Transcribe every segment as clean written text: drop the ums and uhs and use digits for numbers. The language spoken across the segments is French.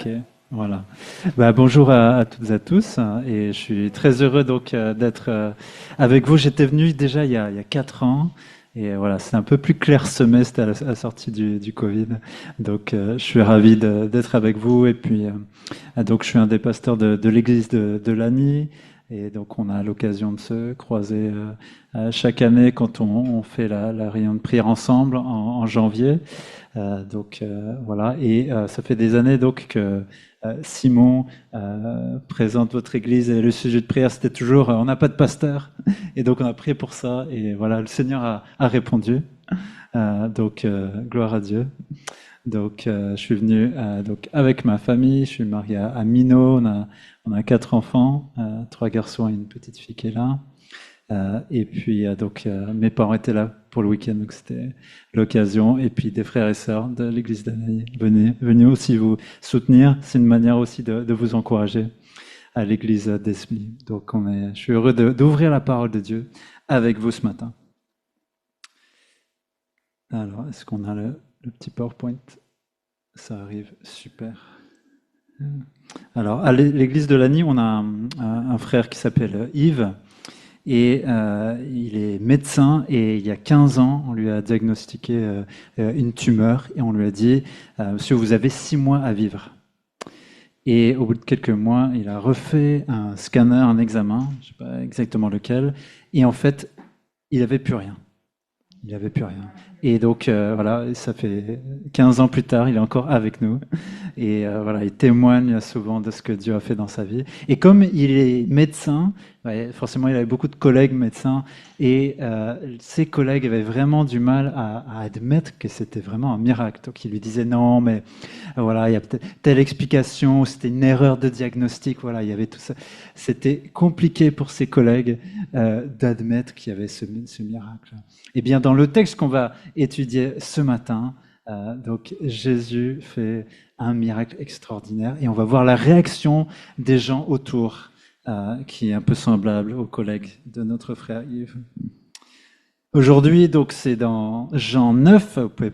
Ok, voilà. Bonjour à toutes et à tous, et je suis très heureux donc d'être avec vous. J'étais venu déjà il y a 4 ans, et voilà, c'est un peu plus clairsemé, c'était à la sortie du Covid. Donc je suis ravi d'être avec vous, et puis donc je suis un des pasteurs de l'église de Lagny, et donc on a l'occasion de se croiser chaque année quand on fait la réunion de prière ensemble en janvier. Voilà, et ça fait des années donc que Simon présente votre église et le sujet de prière c'était toujours on n'a pas de pasteur et donc on a prié pour ça et voilà le Seigneur a répondu. Gloire à Dieu. Donc je suis venu donc avec ma famille, je suis marié à Mino, on a 4 enfants, 3 garçons et une petite fille qui est là. Mes parents étaient là pour le week-end, donc c'était l'occasion. Et puis des frères et sœurs de l'église d'Anaï, venez aussi vous soutenir. C'est une manière aussi de vous encourager à l'église d'Espli. Donc je suis heureux d'ouvrir la parole de Dieu avec vous ce matin. Alors, est-ce qu'on a le petit PowerPoint? Ça arrive, super. Alors, à l'église de Lagny, on a un frère qui s'appelle Yves. Et il est médecin et il y a 15 ans, on lui a diagnostiqué une tumeur et on lui a dit Monsieur, vous avez 6 mois à vivre. Et au bout de quelques mois, il a refait un scanner, un examen, je ne sais pas exactement lequel, et en fait, il n'avait plus rien. Il n'avait plus rien. Et donc, voilà, ça fait 15 ans plus tard, il est encore avec nous. Et voilà, il témoigne souvent de ce que Dieu a fait dans sa vie. Et comme il est médecin, ouais, forcément, il avait beaucoup de collègues médecins. Et ses collègues avaient vraiment du mal à admettre que c'était vraiment un miracle. Donc, ils lui disaient non, mais voilà, il y a peut-être telle explication, c'était une erreur de diagnostic. Voilà, il y avait tout ça. C'était compliqué pour ses collègues d'admettre qu'il y avait ce miracle. Eh bien, dans le texte qu'on va étudier ce matin, donc Jésus fait un miracle extraordinaire et on va voir la réaction des gens autour, qui est un peu semblable aux collègues de notre frère Yves. Aujourd'hui, donc, c'est dans Jean 9, vous pouvez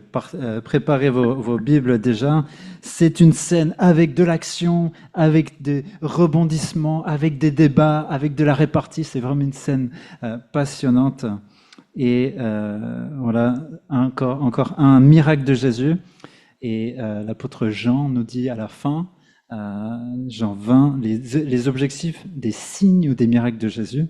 préparer vos Bibles déjà. C'est une scène avec de l'action, avec des rebondissements, avec des débats, avec de la répartie. C'est vraiment une scène passionnante. Et voilà, encore un miracle de Jésus. Et l'apôtre Jean nous dit à la fin, Jean 20, les objectifs des signes ou des miracles de Jésus,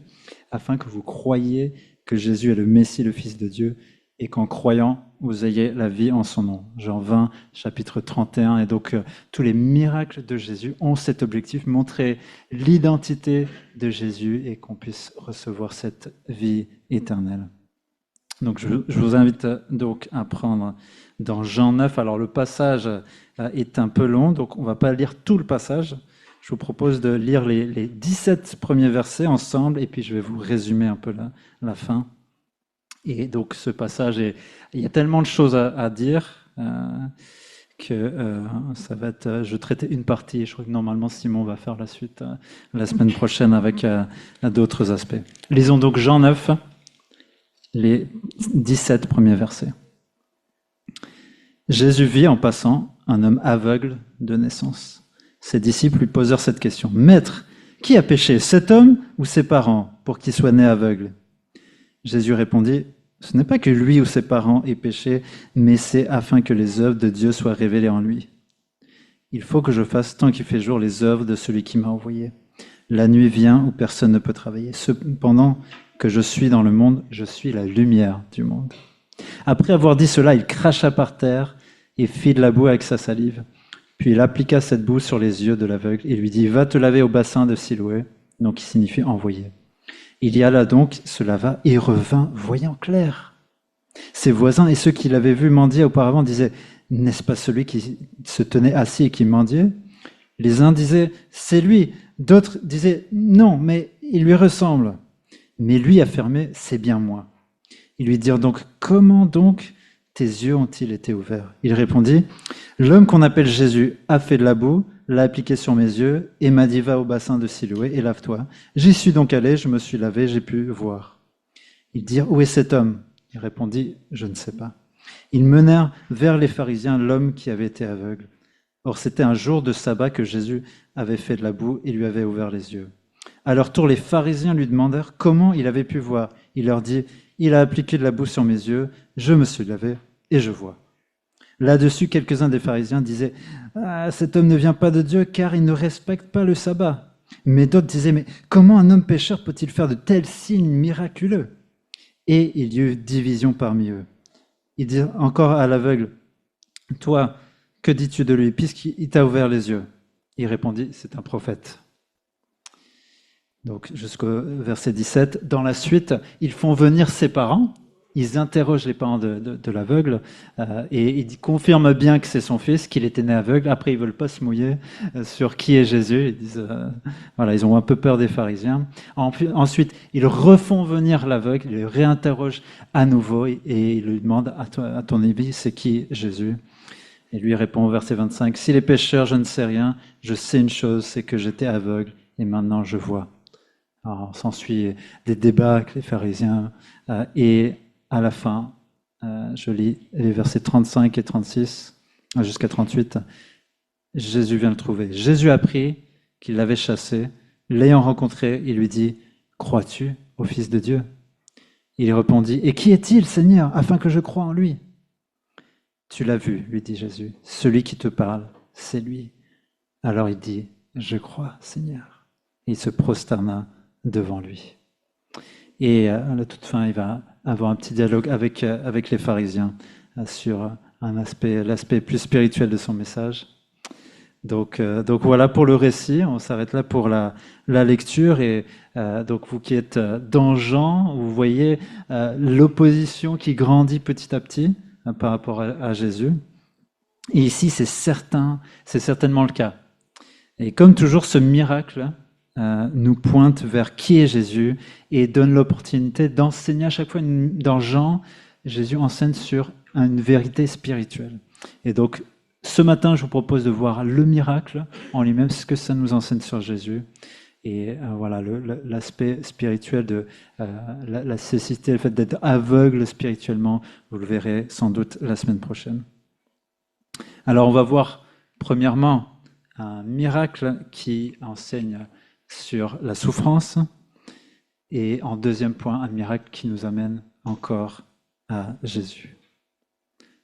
afin que vous croyiez que Jésus est le Messie, le Fils de Dieu, et qu'en croyant, vous ayez la vie en son nom. Jean 20, chapitre 31. Et donc, tous les miracles de Jésus ont cet objectif, montrer l'identité de Jésus et qu'on puisse recevoir cette vie éternelle. Donc, je vous invite donc à prendre dans Jean 9. Alors, le passage est un peu long, donc on ne va pas lire tout le passage. Je vous propose de lire les 17 premiers versets ensemble, et puis je vais vous résumer un peu la fin. Et donc, ce passage, il y a tellement de choses à dire que ça va être... je traitais une partie, et je crois que normalement Simon va faire la suite la semaine prochaine avec d'autres aspects. Lisons donc Jean 9. Les 17 premiers versets. Jésus vit en passant un homme aveugle de naissance. Ses disciples lui posèrent cette question. Maître, qui a péché, cet homme ou ses parents, pour qu'il soit né aveugle? Jésus répondit, ce n'est pas que lui ou ses parents aient péché, mais c'est afin que les œuvres de Dieu soient révélées en lui. Il faut que je fasse tant qu'il fait jour les œuvres de celui qui m'a envoyé. La nuit vient où personne ne peut travailler. Cependant que je suis dans le monde, je suis la lumière du monde. Après avoir dit cela, il cracha par terre et fit de la boue avec sa salive. Puis il appliqua cette boue sur les yeux de l'aveugle et lui dit, va te laver au bassin de Siloé, donc qui signifie envoyé. Il y alla donc, se lava et revint voyant clair. Ses voisins et ceux qui l'avaient vu mendier auparavant disaient, n'est-ce pas celui qui se tenait assis et qui mendiait? Les uns disaient, c'est lui. D'autres disaient, non, mais il lui ressemble. Mais lui affirmait, c'est bien moi. Ils lui dirent donc, comment donc tes yeux ont-ils été ouverts? Il répondit, l'homme qu'on appelle Jésus a fait de la boue, l'a appliqué sur mes yeux et m'a dit, va au bassin de Siloé et lave-toi. J'y suis donc allé, je me suis lavé, j'ai pu voir. Ils dirent, où est cet homme? Il répondit, je ne sais pas. Ils menèrent vers les pharisiens l'homme qui avait été aveugle. Or, c'était un jour de sabbat que Jésus avait fait de la boue et lui avait ouvert les yeux. À leur tour, les pharisiens lui demandèrent comment il avait pu voir. Il leur dit, il a appliqué de la boue sur mes yeux, je me suis lavé et je vois. Là-dessus, quelques-uns des pharisiens disaient, ah, cet homme ne vient pas de Dieu car il ne respecte pas le sabbat. Mais d'autres disaient, mais comment un homme pécheur peut-il faire de tels signes miraculeux? Et il y eut division parmi eux. Il dit encore à l'aveugle, toi, que dis-tu de lui, puisqu'il t'a ouvert les yeux? Il répondit, c'est un prophète. Donc jusqu'au verset 17. Dans la suite, ils font venir ses parents, ils interrogent les parents de l'aveugle et ils confirment bien que c'est son fils, qu'il était né aveugle. Après, ils veulent pas se mouiller sur qui est Jésus. Ils disent, voilà, ils ont un peu peur des pharisiens. Ensuite, ils refont venir l'aveugle, ils le réinterrogent à nouveau et ils lui demandent, à ton avis, c'est qui Jésus? Et lui répond au verset 25, si les pécheurs, je ne sais rien, je sais une chose, c'est que j'étais aveugle et maintenant je vois. Alors, s'ensuit des débats avec les pharisiens et à la fin, je lis les versets 35 et 36 jusqu'à 38. Jésus vient le trouver. Jésus apprit qu'il l'avait chassé. L'ayant rencontré, il lui dit, crois-tu au Fils de Dieu? Il répondit, et qui est-il, Seigneur, afin que je croie en lui? Tu l'as vu, lui dit Jésus. Celui qui te parle, c'est lui. Alors il dit, je crois, Seigneur. Et il se prosterna devant lui. Et à la toute fin, il va avoir un petit dialogue avec les pharisiens sur l'aspect plus spirituel de son message. Donc voilà pour le récit, on s'arrête là pour la lecture. Et donc vous qui êtes dans Jean, vous voyez l'opposition qui grandit petit à petit par rapport à Jésus. Et ici, c'est certainement le cas. Et comme toujours, ce miracle nous pointe vers qui est Jésus et donne l'opportunité d'enseigner à chaque fois. Dans Jean, Jésus enseigne sur une vérité spirituelle. Et donc, ce matin, je vous propose de voir le miracle en lui-même, ce que ça nous enseigne sur Jésus. Et voilà, l'aspect spirituel de la cécité, le fait d'être aveugle spirituellement, vous le verrez sans doute la semaine prochaine. Alors, on va voir premièrement un miracle qui enseigne sur la souffrance, et en deuxième point, un miracle qui nous amène encore à Jésus.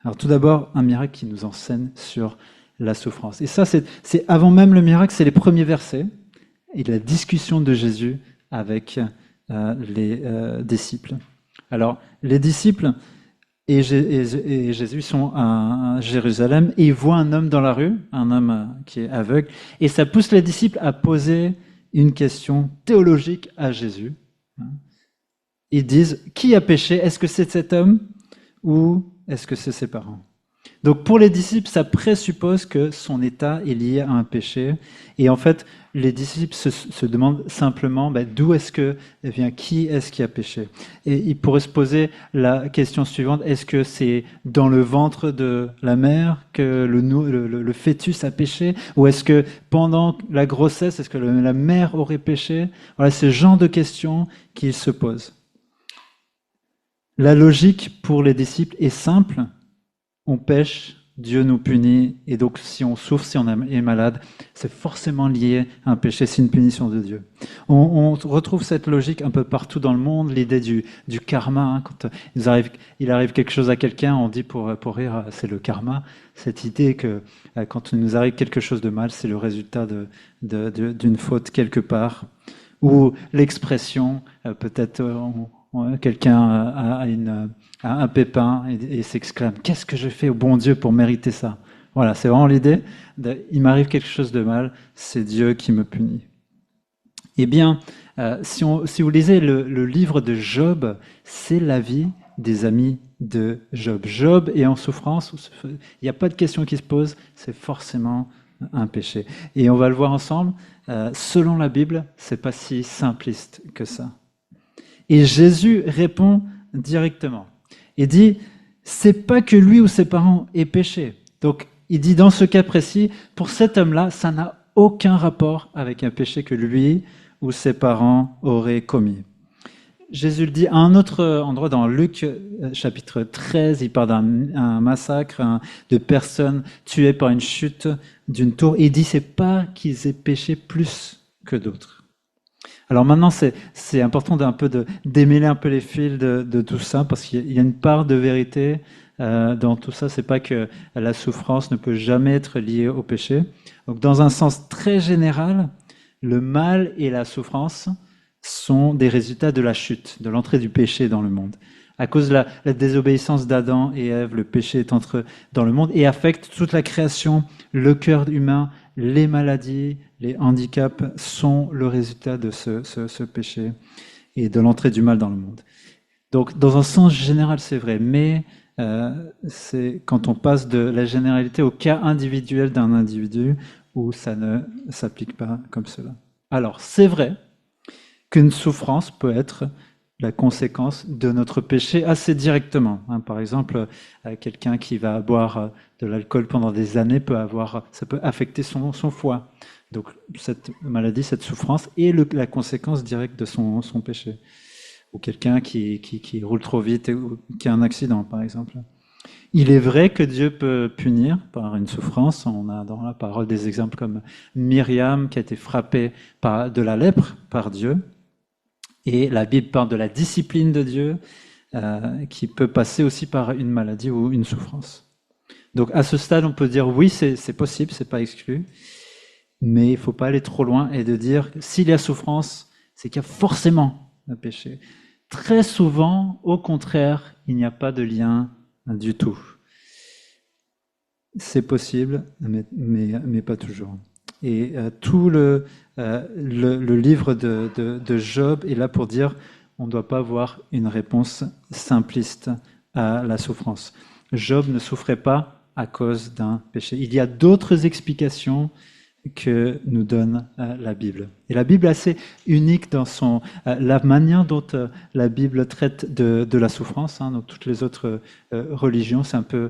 Alors tout d'abord, un miracle qui nous enseigne sur la souffrance. Et ça, c'est avant même le miracle, c'est les premiers versets, et la discussion de Jésus avec les disciples. Alors, les disciples et Jésus sont à Jérusalem, et ils voient un homme dans la rue, un homme qui est aveugle, et ça pousse les disciples à poser une question théologique à Jésus. Ils disent, qui a péché? Est-ce que c'est cet homme ou est-ce que c'est ses parents? Donc pour les disciples, ça présuppose que son état est lié à un péché. Et en fait, les disciples se demandent simplement d'où est-ce que vient, qui est-ce qui a péché? Et ils pourraient se poser la question suivante, est-ce que c'est dans le ventre de la mère que le fœtus a péché? Ou est-ce que pendant la grossesse, est-ce que la mère aurait péché? Voilà, ce genre de questions qu'ils se posent. La logique pour les disciples est simple. On pêche, Dieu nous punit, et donc si on souffre, si on est malade, c'est forcément lié à un péché, c'est une punition de Dieu. On retrouve cette logique un peu partout dans le monde, l'idée du karma. Quand il arrive quelque chose à quelqu'un, on dit pour rire, c'est le karma. Cette idée que quand il nous arrive quelque chose de mal, c'est le résultat d'une faute quelque part. Ou l'expression, peut-être quelqu'un a un pépin et s'exclame « Qu'est-ce que je fais au bon Dieu pour mériter ça ?» Voilà, c'est vraiment l'idée il m'arrive quelque chose de mal, c'est Dieu qui me punit. Eh bien, si vous lisez le livre de Job, c'est la vie des amis de Job. Job est en souffrance, il n'y a pas de question qui se pose, c'est forcément un péché. Et on va le voir ensemble, selon la Bible, c'est pas si simpliste que ça. Et Jésus répond directement. Il dit, c'est pas que lui ou ses parents aient péché. Donc, il dit dans ce cas précis, pour cet homme-là, ça n'a aucun rapport avec un péché que lui ou ses parents auraient commis. Jésus le dit à un autre endroit dans Luc chapitre 13, il parle d'un massacre de personnes tuées par une chute d'une tour, et il dit c'est pas qu'ils aient péché plus que d'autres. Alors maintenant, c'est important d'un peu démêler un peu les fils de tout ça, parce qu'il y a une part de vérité dans tout ça. C'est pas que la souffrance ne peut jamais être liée au péché. Donc, dans un sens très général, le mal et la souffrance sont des résultats de la chute, de l'entrée du péché dans le monde. À cause de la désobéissance d'Adam et Ève, le péché est entré dans le monde et affecte toute la création, le cœur humain, les maladies, les handicaps sont le résultat de ce péché et de l'entrée du mal dans le monde. Donc, dans un sens général, c'est vrai, mais c'est quand on passe de la généralité au cas individuel d'un individu où ça ne s'applique pas comme cela. Alors, c'est vrai qu'une souffrance peut être la conséquence de notre péché assez directement. Par exemple, quelqu'un qui va boire de l'alcool pendant des années ça peut affecter son foie. Donc cette maladie, cette souffrance est la conséquence directe de son péché. Ou quelqu'un qui roule trop vite ou qui a un accident, par exemple. Il est vrai que Dieu peut punir par une souffrance. On a dans la parole des exemples comme Myriam qui a été frappée de la lèpre par Dieu. Et la Bible parle de la discipline de Dieu qui peut passer aussi par une maladie ou une souffrance. Donc à ce stade, on peut dire oui, c'est possible, c'est pas exclu, mais il ne faut pas aller trop loin et de dire s'il y a souffrance, c'est qu'il y a forcément un péché. Très souvent, au contraire, il n'y a pas de lien du tout. C'est possible, mais pas toujours. Et tout le livre de Job est là pour dire on ne doit pas avoir une réponse simpliste à la souffrance. Job ne souffrait pas à cause d'un péché. Il y a d'autres explications que nous donne la Bible. Et la Bible est assez unique dans la manière dont la Bible traite de la souffrance. Dans toutes les autres religions, c'est un peu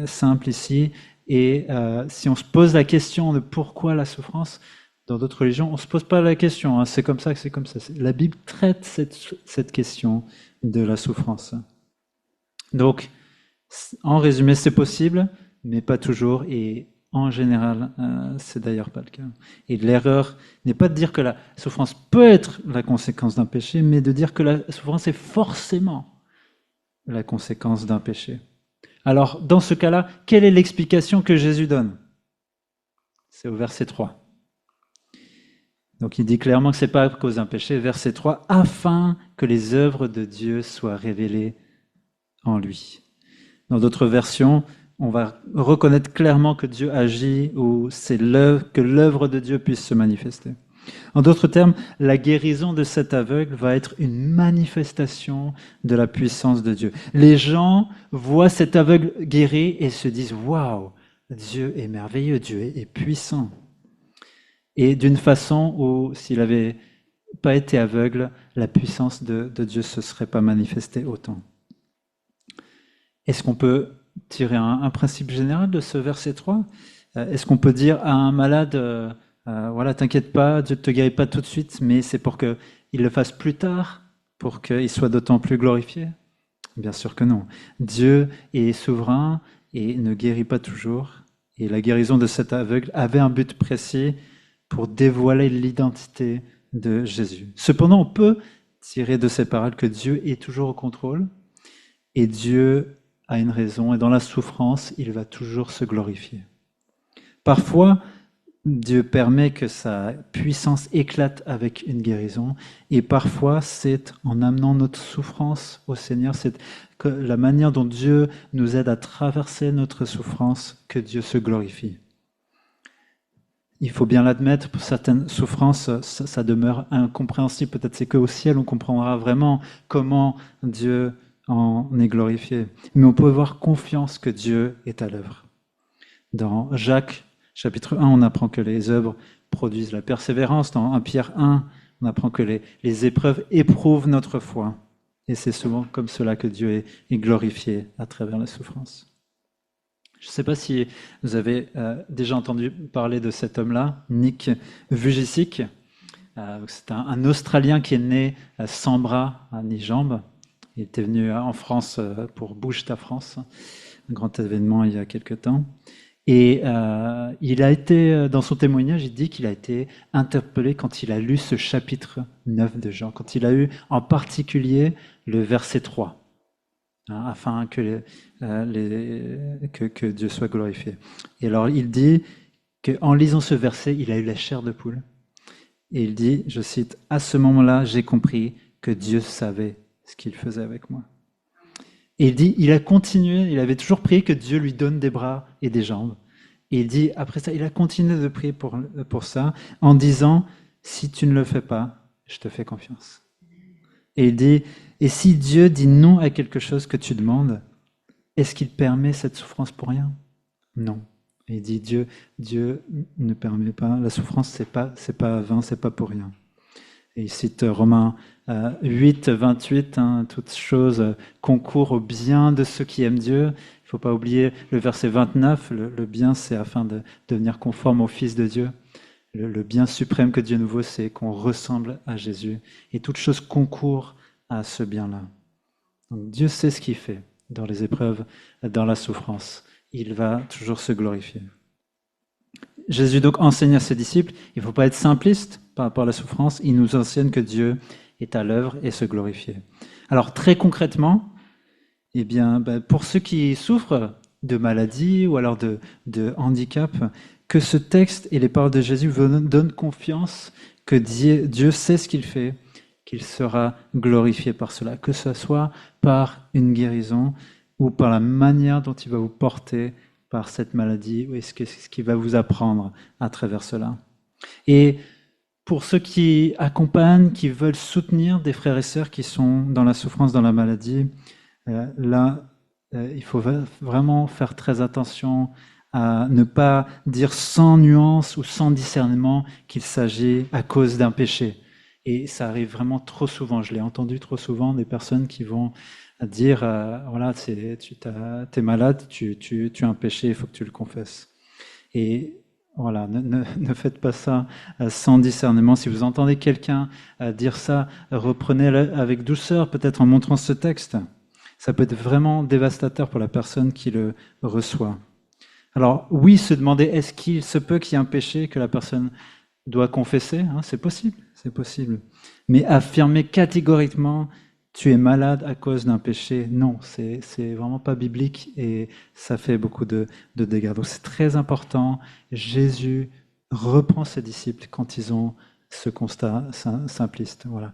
simple ici. Et si on se pose la question de pourquoi la souffrance, dans d'autres religions, on ne se pose pas la question. C'est comme ça que c'est comme ça. La Bible traite cette question de la souffrance. Donc, en résumé, c'est possible, mais pas toujours. Et en général, c'est d'ailleurs pas le cas. Et l'erreur n'est pas de dire que la souffrance peut être la conséquence d'un péché, mais de dire que la souffrance est forcément la conséquence d'un péché. Alors, dans ce cas-là, quelle est l'explication que Jésus donne? C'est au verset 3. Donc il dit clairement que ce n'est pas à cause d'un péché, verset 3, afin que les œuvres de Dieu soient révélées en lui. Dans d'autres versions, on va reconnaître clairement que Dieu agit ou que l'œuvre de Dieu puisse se manifester. En d'autres termes, la guérison de cet aveugle va être une manifestation de la puissance de Dieu. Les gens voient cet aveugle guéri et se disent « Waouh, Dieu est merveilleux, Dieu est puissant ». Et d'une façon où, s'il n'avait pas été aveugle, la puissance de Dieu ne se serait pas manifestée autant. Est-ce qu'on peut tirer un principe général de ce verset 3 ? Est-ce qu'on peut dire à un malade voilà, t'inquiète pas, Dieu ne te guérit pas tout de suite, mais c'est pour qu'il le fasse plus tard, pour qu'il soit d'autant plus glorifié? Bien sûr que non. Dieu est souverain et ne guérit pas toujours. Et la guérison de cet aveugle avait un but précis pour dévoiler l'identité de Jésus. Cependant, on peut tirer de ces paroles que Dieu est toujours au contrôle et Dieu a une raison, et dans la souffrance, il va toujours se glorifier. Parfois, Dieu permet que sa puissance éclate avec une guérison, et parfois c'est en amenant notre souffrance au Seigneur, c'est que la manière dont Dieu nous aide à traverser notre souffrance que Dieu se glorifie. Il faut bien l'admettre, pour certaines souffrances, ça demeure incompréhensible. Peut-être c'est qu'au ciel on comprendra vraiment comment Dieu en est glorifié. Mais on peut avoir confiance que Dieu est à l'œuvre. Dans Jacques, chapitre 1, on apprend que les œuvres produisent la persévérance. Dans 1 Pierre 1, on apprend que les épreuves éprouvent notre foi. Et c'est souvent comme cela que Dieu est glorifié à travers la souffrance. Je ne sais pas si vous avez déjà entendu parler de cet homme-là, Nick Vujicic. C'est un Australien qui est né sans bras ni jambes. Il était venu en France pour Bouge ta France, un grand événement il y a quelque temps. Et il a été, dans son témoignage, il dit qu'il a été interpellé quand il a lu ce chapitre 9 de Jean, quand il a eu en particulier le verset 3, hein, afin que Dieu soit glorifié. Et alors il dit qu'en lisant ce verset, il a eu la chair de poule. Et il dit, je cite, « À ce moment-là, j'ai compris que Dieu savait ce qu'il faisait avec moi. » Et il dit, il a continué, il avait toujours prié que Dieu lui donne des bras et des jambes. Et il dit, après ça, il a continué de prier pour ça, en disant, si tu ne le fais pas, je te fais confiance. Et il dit, et si Dieu dit non à quelque chose que tu demandes, est-ce qu'il permet cette souffrance pour rien? Non. Et il dit, Dieu ne permet pas, la souffrance, c'est pas vain, c'est pas pour rien. Et il cite Romains 8, 28, hein, toutes choses concourent au bien de ceux qui aiment Dieu. Il ne faut pas oublier le verset 29, le bien c'est afin de devenir conforme au Fils de Dieu. Le bien suprême que Dieu nous veut, c'est qu'on ressemble à Jésus. Et toutes choses concourent à ce bien-là. Donc Dieu sait ce qu'il fait dans les épreuves, dans la souffrance. Il va toujours se glorifier. Jésus donc enseigne à ses disciples, il ne faut pas être simpliste par rapport à la souffrance, il nous enseigne que Dieu est à l'œuvre et se glorifier. Alors très concrètement, eh bien, pour ceux qui souffrent de maladie ou alors de handicap, que ce texte et les paroles de Jésus donnent confiance que Dieu sait ce qu'il fait, qu'il sera glorifié par cela, que ce soit par une guérison ou par la manière dont il va vous porter par cette maladie, ou ce qu'il va vous apprendre à travers cela. Et pour ceux qui accompagnent, qui veulent soutenir des frères et sœurs qui sont dans la souffrance, dans la maladie, il faut vraiment faire très attention à ne pas dire sans nuance ou sans discernement qu'il s'agit à cause d'un péché. Et ça arrive vraiment trop souvent, je l'ai entendu trop souvent, des personnes qui vont dire, voilà, t'es malade, tu as un péché, il faut que tu le confesses. Et voilà, ne faites pas ça sans discernement. Si vous entendez quelqu'un dire ça, reprenez-le avec douceur, peut-être en montrant ce texte. Ça peut être vraiment dévastateur pour la personne qui le reçoit. Alors oui, se demander, est-ce qu'il se peut qu'il y ait un péché que la personne doit confesser, hein, c'est possible. Mais affirmer catégoriquement, tu es malade à cause d'un péché, non, c'est vraiment pas biblique et ça fait beaucoup de dégâts. Donc c'est très important. Jésus reprend ses disciples quand ils ont ce constat simpliste. Voilà.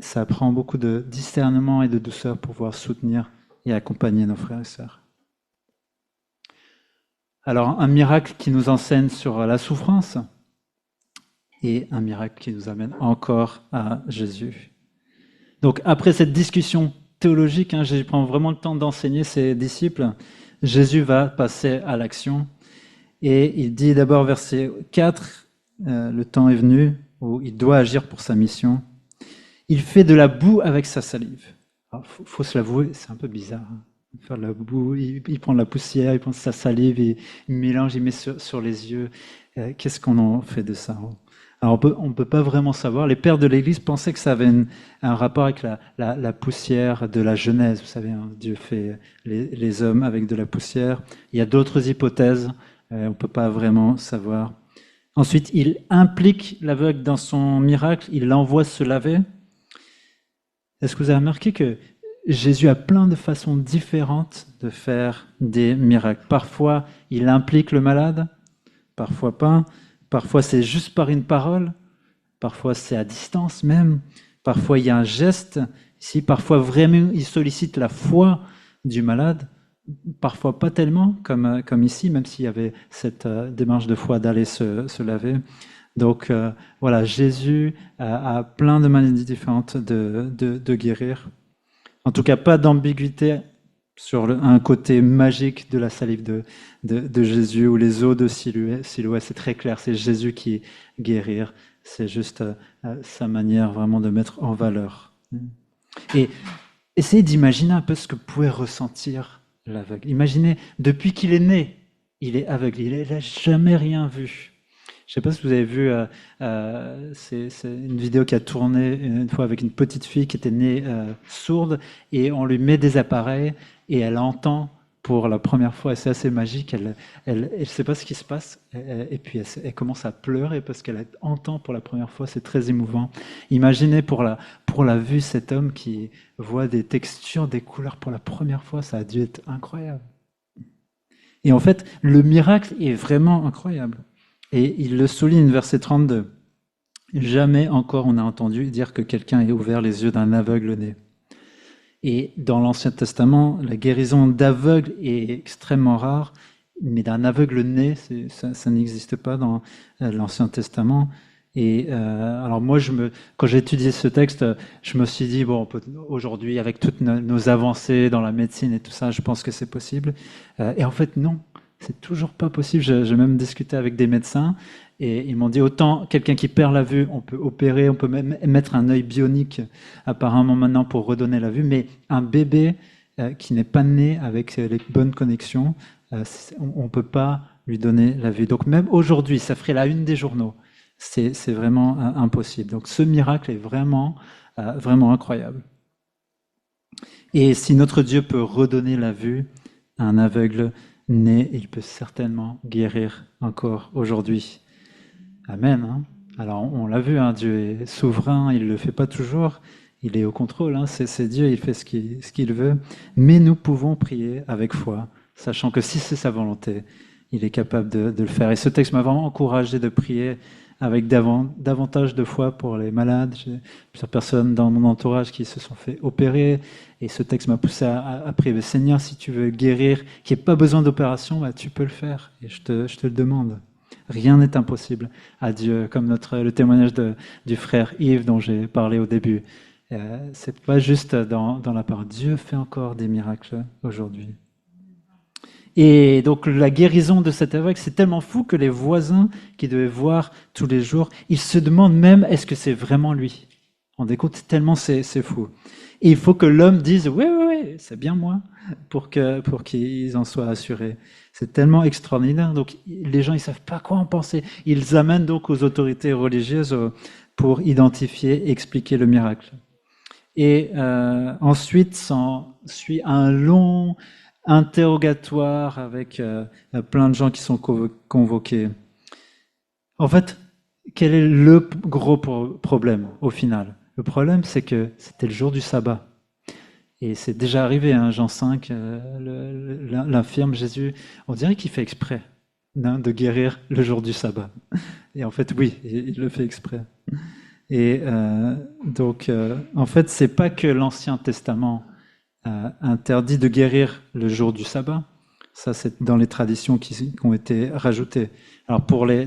Ça prend beaucoup de discernement et de douceur pour pouvoir soutenir et accompagner nos frères et sœurs. Alors un miracle qui nous enseigne sur la souffrance et un miracle qui nous amène encore à Jésus. Donc après cette discussion théologique, hein, Jésus prend vraiment le temps d'enseigner ses disciples, Jésus va passer à l'action et il dit d'abord verset 4, le temps est venu où il doit agir pour sa mission. Il fait de la boue avec sa salive. Alors, faut se l'avouer, c'est un peu bizarre. Hein. Faire de la boue, il prend de la poussière, il prend sa salive, il mélange, il met sur les yeux. Qu'est-ce qu'on en fait de ça? Alors on ne peut pas vraiment savoir. Les pères de l'Église pensaient que ça avait un rapport avec la poussière de la Genèse. Vous savez, hein, Dieu fait les hommes avec de la poussière. Il y a d'autres hypothèses, on ne peut pas vraiment savoir. Ensuite, il implique l'aveugle dans son miracle, il l'envoie se laver. Est-ce que vous avez remarqué que Jésus a plein de façons différentes de faire des miracles? Parfois, il implique le malade, parfois pas. Parfois, c'est juste par une parole. Parfois, c'est à distance même. Parfois, il y a un geste. Ici, parfois, vraiment, il sollicite la foi du malade. Parfois, pas tellement, comme ici, même s'il y avait cette démarche de foi d'aller se laver. Donc, voilà, Jésus a plein de manières différentes de guérir. En tout cas, pas d'ambiguïté sur un côté magique de la salive de Jésus ou les eaux de Siloé, c'est très clair, c'est Jésus qui guérit, c'est juste sa manière vraiment de mettre en valeur. Et essayez d'imaginer un peu ce que pouvait ressentir l'aveugle. Imaginez, depuis qu'il est né, il est aveugle, il n'a jamais rien vu, Je ne sais pas si vous avez vu, c'est une vidéo qui a tourné une fois avec une petite fille qui était née sourde et on lui met des appareils et elle entend pour la première fois. Et c'est assez magique. Elle sait pas ce qui se passe et puis elle commence à pleurer parce qu'elle entend pour la première fois. C'est très émouvant. Imaginez pour la vue cet homme qui voit des textures, des couleurs pour la première fois. Ça a dû être incroyable. Et en fait, le miracle est vraiment incroyable. Et il le souligne, verset 32. Jamais encore on a entendu dire que quelqu'un ait ouvert les yeux d'un aveugle-né. Et dans l'Ancien Testament, la guérison d'aveugles est extrêmement rare, mais d'un aveugle-né, ça n'existe pas dans l'Ancien Testament. Et alors moi, quand j'ai étudié ce texte, je me suis dit, bon, aujourd'hui, avec toutes nos avancées dans la médecine et tout ça, je pense que c'est possible. Et en fait, non. C'est toujours pas possible. J'ai même discuté avec des médecins et ils m'ont dit autant quelqu'un qui perd la vue, on peut opérer, on peut même mettre un œil bionique apparemment maintenant pour redonner la vue, mais un bébé qui n'est pas né avec les bonnes connexions, on peut pas lui donner la vue. Donc même aujourd'hui, ça ferait la une des journaux. C'est vraiment impossible. Donc ce miracle est vraiment incroyable. Et si notre Dieu peut redonner la vue à un aveugle né, il peut certainement guérir encore aujourd'hui. Amen. Hein. Alors on l'a vu, hein, Dieu est souverain, il ne le fait pas toujours, il est au contrôle, hein, c'est Dieu, il fait ce qu'il veut, mais nous pouvons prier avec foi, sachant que si c'est sa volonté, il est capable de le faire. Et ce texte m'a vraiment encouragé de prier avec davantage de foi pour les malades. J'ai plusieurs personnes dans mon entourage qui se sont fait opérer, et ce texte m'a poussé à prier. Seigneur, si tu veux guérir, qu'il n'y ait pas besoin d'opération, bah, tu peux le faire, et je te le demande. Rien n'est impossible à Dieu, comme le témoignage du frère Yves dont j'ai parlé au début. C'est pas juste dans la parole. Dieu fait encore des miracles aujourd'hui. Et donc la guérison de cet aveugle, c'est tellement fou que les voisins qui devaient voir tous les jours, ils se demandent même est-ce que c'est vraiment lui. On découvre tellement c'est fou. Et il faut que l'homme dise oui, c'est bien moi, pour qu'ils en soient assurés. C'est tellement extraordinaire. Donc les gens ils savent pas quoi en penser. Ils amènent donc aux autorités religieuses pour identifier et expliquer le miracle. Et ensuite s'en suit un long interrogatoire avec plein de gens qui sont convoqués. En fait, quel est le gros problème au final? Le problème, c'est que c'était le jour du sabbat. Et c'est déjà arrivé, hein, Jean 5, l'infirme Jésus, on dirait qu'il fait exprès de guérir le jour du sabbat. Et en fait, oui, il le fait exprès. Et donc, en fait, c'est pas que l'Ancien Testament interdit de guérir le jour du sabbat. Ça, c'est dans les traditions qui ont été rajoutées. Alors,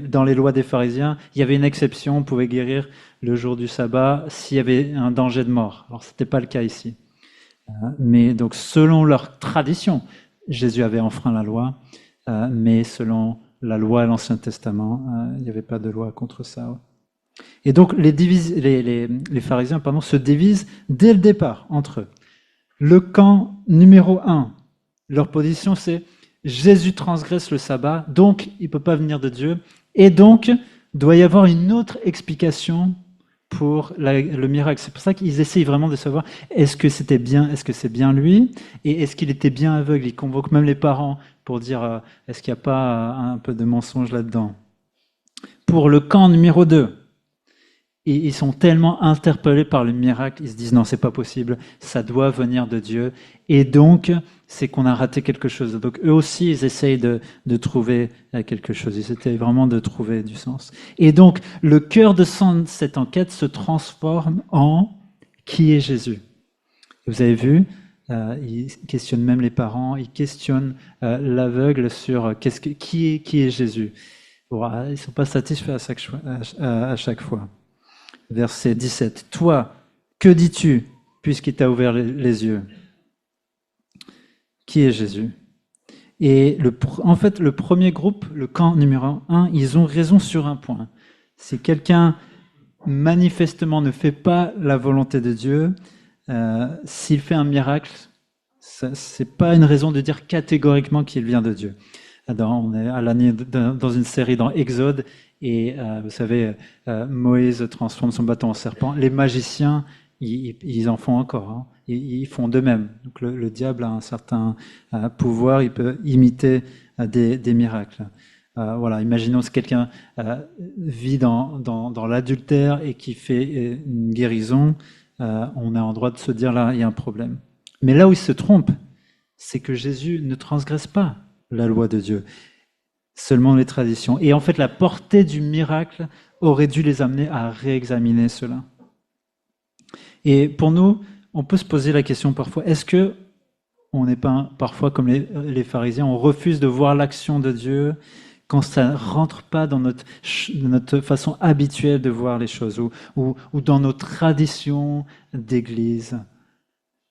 dans les lois des pharisiens, il y avait une exception, on pouvait guérir le jour du sabbat s'il y avait un danger de mort. Alors, c'était pas le cas ici. Mais donc, selon leur tradition, Jésus avait enfreint la loi, mais selon la loi et l'Ancien Testament, il n'y avait pas de loi contre ça. Et donc, les pharisiens se divisent dès le départ entre eux. Le camp numéro 1, leur position c'est Jésus transgresse le sabbat, donc il ne peut pas venir de Dieu, et donc doit y avoir une autre explication pour le miracle. C'est pour ça qu'ils essayent vraiment de savoir est-ce que c'est bien lui, et est-ce qu'il était bien aveugle. Ils convoquent même les parents pour dire est-ce qu'il n'y a pas un peu de mensonge là-dedans. Pour le camp numéro 2, et ils sont tellement interpellés par le miracle, ils se disent non, c'est pas possible, ça doit venir de Dieu. Et donc, c'est qu'on a raté quelque chose. Donc, eux aussi, ils essayent de trouver quelque chose. Ils essaient vraiment de trouver du sens. Et donc, le cœur de cette enquête se transforme en qui est Jésus. Vous avez vu, ils questionnent même les parents, ils questionnent l'aveugle sur qui est Jésus. Bon, ils ne sont pas satisfaits à chaque fois. Verset 17. Toi, que dis-tu, puisqu'il t'a ouvert les yeux? Qui est Jésus? Et en fait, le premier groupe, le camp numéro 1, ils ont raison sur un point. Si quelqu'un manifestement ne fait pas la volonté de Dieu, s'il fait un miracle, c'est pas une raison de dire catégoriquement qu'il vient de Dieu. On est à l'année dans une série dans Exode, et vous savez, Moïse transforme son bâton en serpent. Les magiciens, ils en font encore, hein. Ils font de même. Donc le diable a un certain pouvoir, il peut imiter des miracles. Voilà, imaginons que quelqu'un vit dans l'adultère et qui fait une guérison, on a en droit de se dire là, il y a un problème. Mais là où il se trompe, c'est que Jésus ne transgresse pas la loi de Dieu, seulement les traditions. Et en fait, la portée du miracle aurait dû les amener à réexaminer cela. Et pour nous, on peut se poser la question parfois, est-ce que on n'est pas parfois comme les pharisiens, on refuse de voir l'action de Dieu quand ça ne rentre pas dans notre façon habituelle de voir les choses, ou dans nos traditions d'église?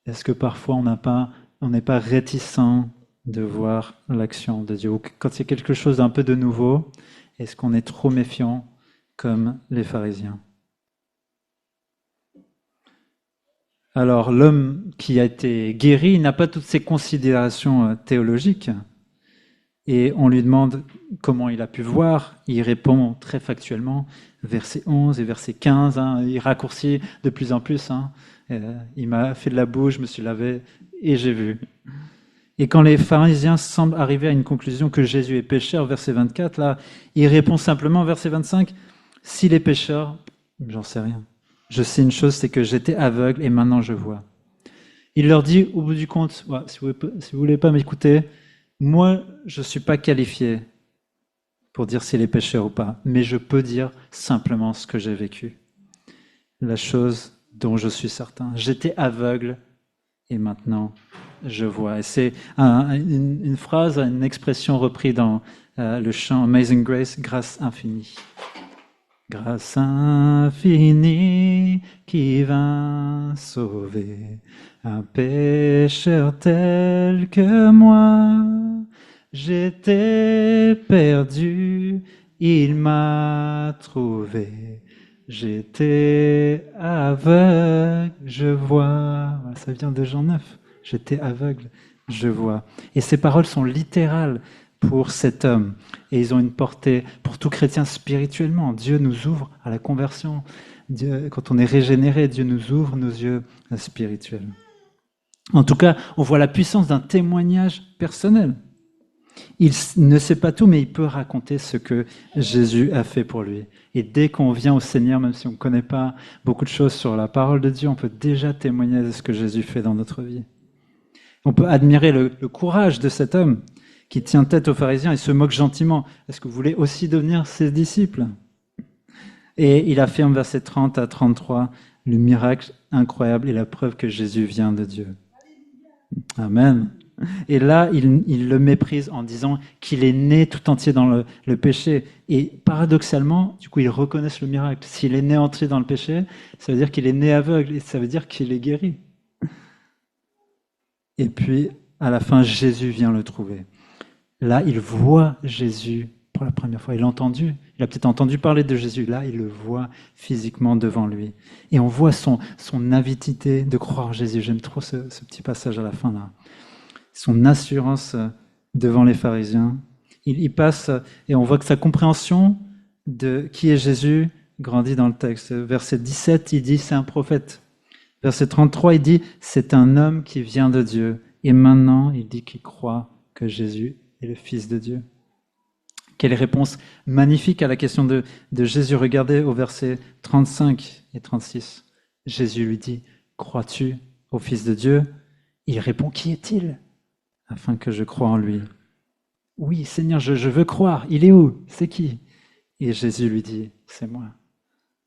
Est-ce que parfois on n'est pas réticent de voir l'action de Dieu? Ou quand il y a quelque chose d'un peu de nouveau, est-ce qu'on est trop méfiant comme les pharisiens? Alors, l'homme qui a été guéri n'a pas toutes ces considérations théologiques, et on lui demande comment il a pu voir. Il répond très factuellement, verset 11 et verset 15, hein, il raccourcit de plus en plus. Hein, il m'a fait de la bouche, je me suis lavé et j'ai vu. Et quand les pharisiens semblent arriver à une conclusion que Jésus est pécheur, verset 24, là, il répond simplement, verset 25, « S'il est pécheur, j'en sais rien. Je sais une chose, c'est que j'étais aveugle et maintenant je vois. » Il leur dit, au bout du compte, ouais, si vous voulez pas m'écouter, moi, je ne suis pas qualifié pour dire s'il est pécheur ou pas, mais je peux dire simplement ce que j'ai vécu. La chose dont je suis certain. J'étais aveugle et maintenant je vois. Et c'est une phrase, une expression reprise dans le chant Amazing Grace, grâce infinie. Grâce infinie qui vint sauver un pécheur tel que moi. J'étais perdu, il m'a trouvé. J'étais aveugle, je vois. Ça vient de Jean 9. J'étais aveugle, je vois. Et ces paroles sont littérales pour cet homme. Et ils ont une portée pour tout chrétien spirituellement. Dieu nous ouvre à la conversion. Quand on est régénéré, Dieu nous ouvre nos yeux spirituels. En tout cas, on voit la puissance d'un témoignage personnel. Il ne sait pas tout, mais il peut raconter ce que Jésus a fait pour lui. Et dès qu'on vient au Seigneur, même si on ne connaît pas beaucoup de choses sur la parole de Dieu, on peut déjà témoigner de ce que Jésus fait dans notre vie. On peut admirer le courage de cet homme qui tient tête aux pharisiens et se moque gentiment. Est-ce que vous voulez aussi devenir ses disciples? Et il affirme, versets 30 à 33, le miracle incroyable et la preuve que Jésus vient de Dieu. Amen. Et là, il le méprise en disant qu'il est né tout entier dans le péché. Et paradoxalement, du coup, ils reconnaissent le miracle. S'il est né entier dans le péché, ça veut dire qu'il est né aveugle et ça veut dire qu'il est guéri. Et puis, à la fin, Jésus vient le trouver. Là, il voit Jésus pour la première fois. Il a peut-être entendu parler de Jésus. Là, il le voit physiquement devant lui. Et on voit son avidité de croire en Jésus. J'aime trop ce petit passage à la fin, là. Son assurance devant les pharisiens. Il passe, et on voit que sa compréhension de qui est Jésus grandit dans le texte. Verset 17, il dit, c'est un prophète. Verset 33, il dit, c'est un homme qui vient de Dieu. Et maintenant, il dit qu'il croit que Jésus est le Fils de Dieu. Quelle réponse magnifique à la question de Jésus. Regardez au verset 35 et 36. Jésus lui dit, crois-tu au Fils de Dieu? Il répond, qui est-il? Afin que je croie en lui. Oui, Seigneur, je veux croire. Il est où? C'est qui? Et Jésus lui dit, c'est moi.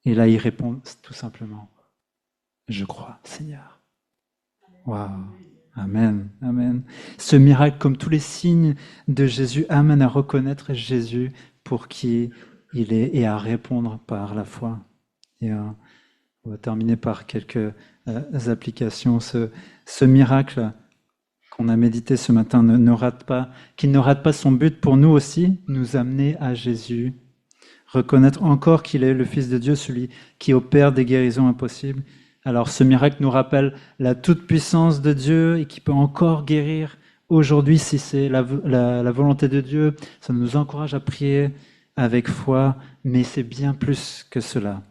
Et là, il répond tout simplement, je crois, Seigneur. Waouh! Amen, amen. Ce miracle, comme tous les signes de Jésus, amène à reconnaître Jésus pour qui il est et à répondre par la foi. Et on va terminer par quelques applications. Ce miracle qu'on a médité ce matin qu'il ne rate pas son but pour nous aussi, nous amener à Jésus, reconnaître encore qu'il est le Fils de Dieu, celui qui opère des guérisons impossibles. Alors ce miracle nous rappelle la toute-puissance de Dieu et qui peut encore guérir aujourd'hui, si c'est la volonté de Dieu, ça nous encourage à prier avec foi, mais c'est bien plus que cela.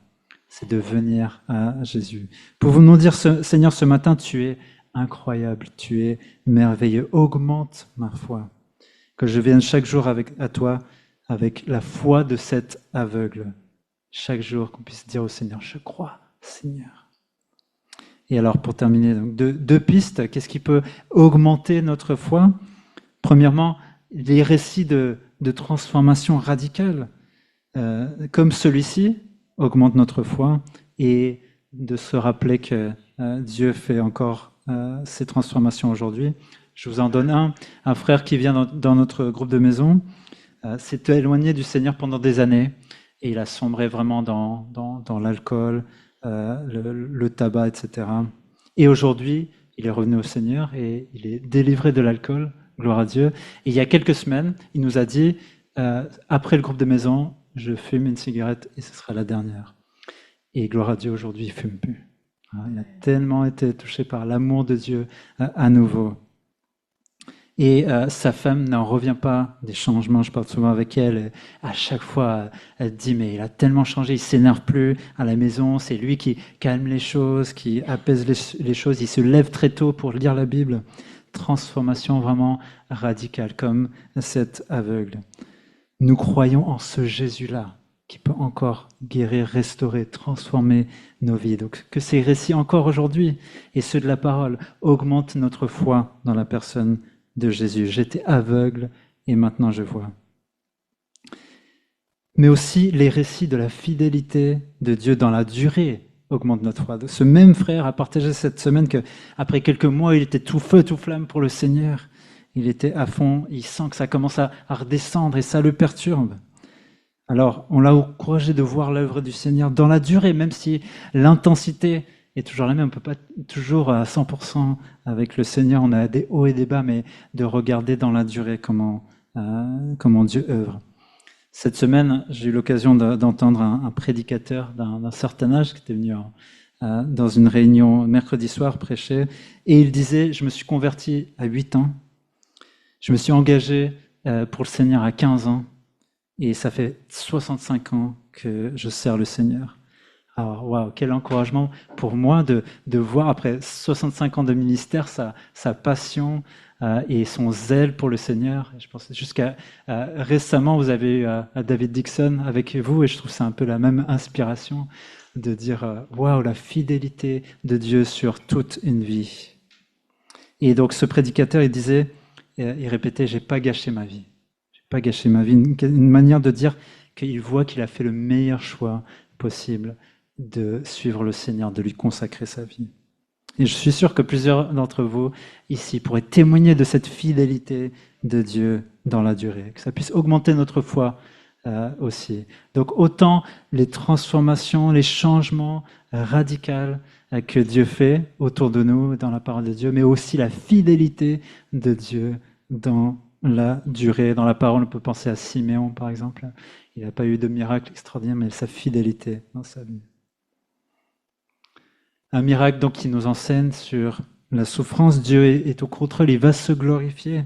C'est de venir à Jésus. Pouvons-nous dire, Seigneur, ce matin, tu es incroyable, tu es merveilleux, augmente ma foi. Que je vienne chaque jour à toi avec la foi de cet aveugle. Chaque jour qu'on puisse dire au Seigneur, je crois, Seigneur. Et alors pour terminer, donc deux pistes, qu'est-ce qui peut augmenter notre foi? Premièrement, les récits de transformation radicale, comme celui-ci, augmentent notre foi, et de se rappeler que Dieu fait encore ces transformations aujourd'hui. Je vous en donne un frère qui vient dans notre groupe de maison, s'est éloigné du Seigneur pendant des années, et il a sombré vraiment dans l'alcool, le tabac, etc. Et aujourd'hui, il est revenu au Seigneur et il est délivré de l'alcool, gloire à Dieu. Et il y a quelques semaines, il nous a dit, après le groupe de maison, je fume une cigarette et ce sera la dernière. Et gloire à Dieu, aujourd'hui, il ne fume plus. Il a tellement été touché par l'amour de Dieu à nouveau. Et sa femme n'en revient pas des changements. Je parle souvent avec elle. Et à chaque fois, elle dit, mais il a tellement changé, il s'énerve plus à la maison. C'est lui qui calme les choses, qui apaise les choses. Il se lève très tôt pour lire la Bible. Transformation vraiment radicale, comme cet aveugle. Nous croyons en ce Jésus-là, qui peut encore guérir, restaurer, transformer nos vies. Donc que ces récits encore aujourd'hui, et ceux de la parole, augmentent notre foi dans la personne de Jésus. J'étais aveugle et maintenant je vois. Mais aussi les récits de la fidélité de Dieu dans la durée augmentent notre foi. Ce même frère a partagé cette semaine qu'après quelques mois, il était tout feu, tout flamme pour le Seigneur. Il était à fond, il sent que ça commence à redescendre et ça le perturbe. Alors, on l'a encouragé de voir l'œuvre du Seigneur dans la durée, même si l'intensité est toujours la même. On ne peut pas toujours à 100% avec le Seigneur, on a des hauts et des bas, mais de regarder dans la durée comment Dieu œuvre. Cette semaine, j'ai eu l'occasion d'entendre un prédicateur d'un certain âge qui était venu dans une réunion mercredi soir prêcher, et il disait, je me suis converti à 8 ans, je me suis engagé pour le Seigneur à 15 ans, et ça fait 65 ans que je sers le Seigneur. Alors, waouh, quel encouragement pour moi de voir, après 65 ans de ministère, sa passion et son zèle pour le Seigneur. Je pense jusqu'à récemment, vous avez eu David Dixon avec vous, et je trouve que c'est un peu la même inspiration de dire, waouh, la fidélité de Dieu sur toute une vie. Et donc, ce prédicateur, il disait, il répétait, j'ai pas gâché ma vie. Pas gâcher ma vie, une manière de dire qu'il voit qu'il a fait le meilleur choix possible de suivre le Seigneur, de lui consacrer sa vie. Et je suis sûr que plusieurs d'entre vous ici pourraient témoigner de cette fidélité de Dieu dans la durée, que ça puisse augmenter notre foi aussi. Donc autant les transformations, les changements radicaux que Dieu fait autour de nous, dans la parole de Dieu, mais aussi la fidélité de Dieu dans la durée. Dans la parole, on peut penser à Siméon, par exemple. Il n'a pas eu de miracle extraordinaire, mais sa fidélité dans sa vie. Un miracle donc qui nous enseigne sur la souffrance. Dieu est au contrôle, il va se glorifier,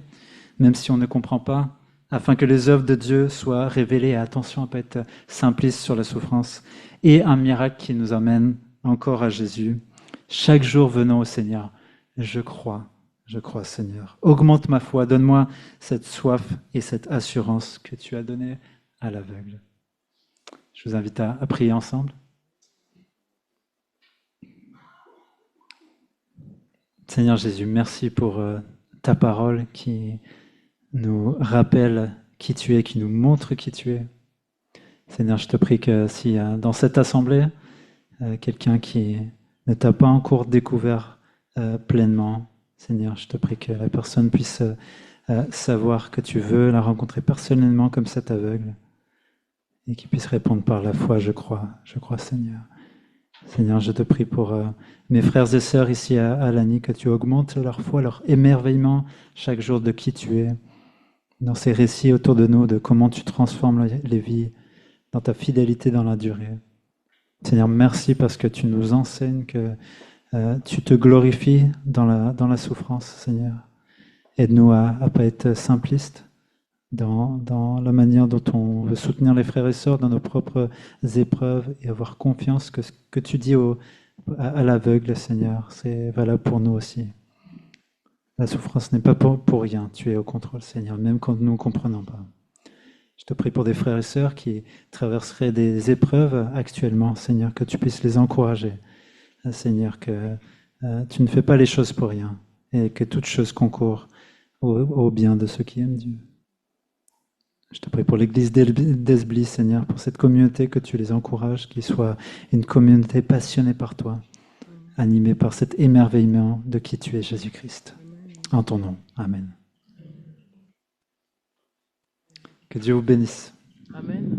même si on ne comprend pas, afin que les œuvres de Dieu soient révélées. Et attention à ne pas être simpliste sur la souffrance. Et un miracle qui nous amène encore à Jésus. Chaque jour venant au Seigneur, je crois, Seigneur. Augmente ma foi, donne-moi cette soif et cette assurance que tu as donnée à l'aveugle. Je vous invite à prier ensemble. Seigneur Jésus, merci pour ta parole qui nous rappelle qui tu es, qui nous montre qui tu es. Seigneur, je te prie que s'il y a dans cette assemblée quelqu'un qui ne t'a pas encore découvert pleinement, Seigneur, je te prie que la personne puisse savoir que tu veux la rencontrer personnellement comme cet aveugle et qu'il puisse répondre par la foi, je crois, Seigneur. Seigneur, je te prie pour mes frères et sœurs ici à Lagny, que tu augmentes leur foi, leur émerveillement chaque jour de qui tu es, dans ces récits autour de nous, de comment tu transformes les vies, dans ta fidélité dans la durée. Seigneur, merci parce que tu nous enseignes que tu te glorifies dans la souffrance, Seigneur. Aide-nous à ne pas être simplistes dans la manière dont on veut soutenir les frères et sœurs dans nos propres épreuves et avoir confiance que ce que tu dis à l'aveugle, Seigneur, c'est valable pour nous aussi. La souffrance n'est pas pour rien. Tu es au contrôle, Seigneur, même quand nous ne comprenons pas. Je te prie pour des frères et sœurs qui traverseraient des épreuves actuellement, Seigneur, que tu puisses les encourager. Seigneur, que tu ne fais pas les choses pour rien et que toute chose concourt au bien de ceux qui aiment Dieu. Je te prie pour l'église d'Esbly, Seigneur, pour cette communauté, que tu les encourages, qu'ils soient une communauté passionnée par toi, animée par cet émerveillement de qui tu es, Jésus-Christ. En ton nom. Amen. Que Dieu vous bénisse. Amen.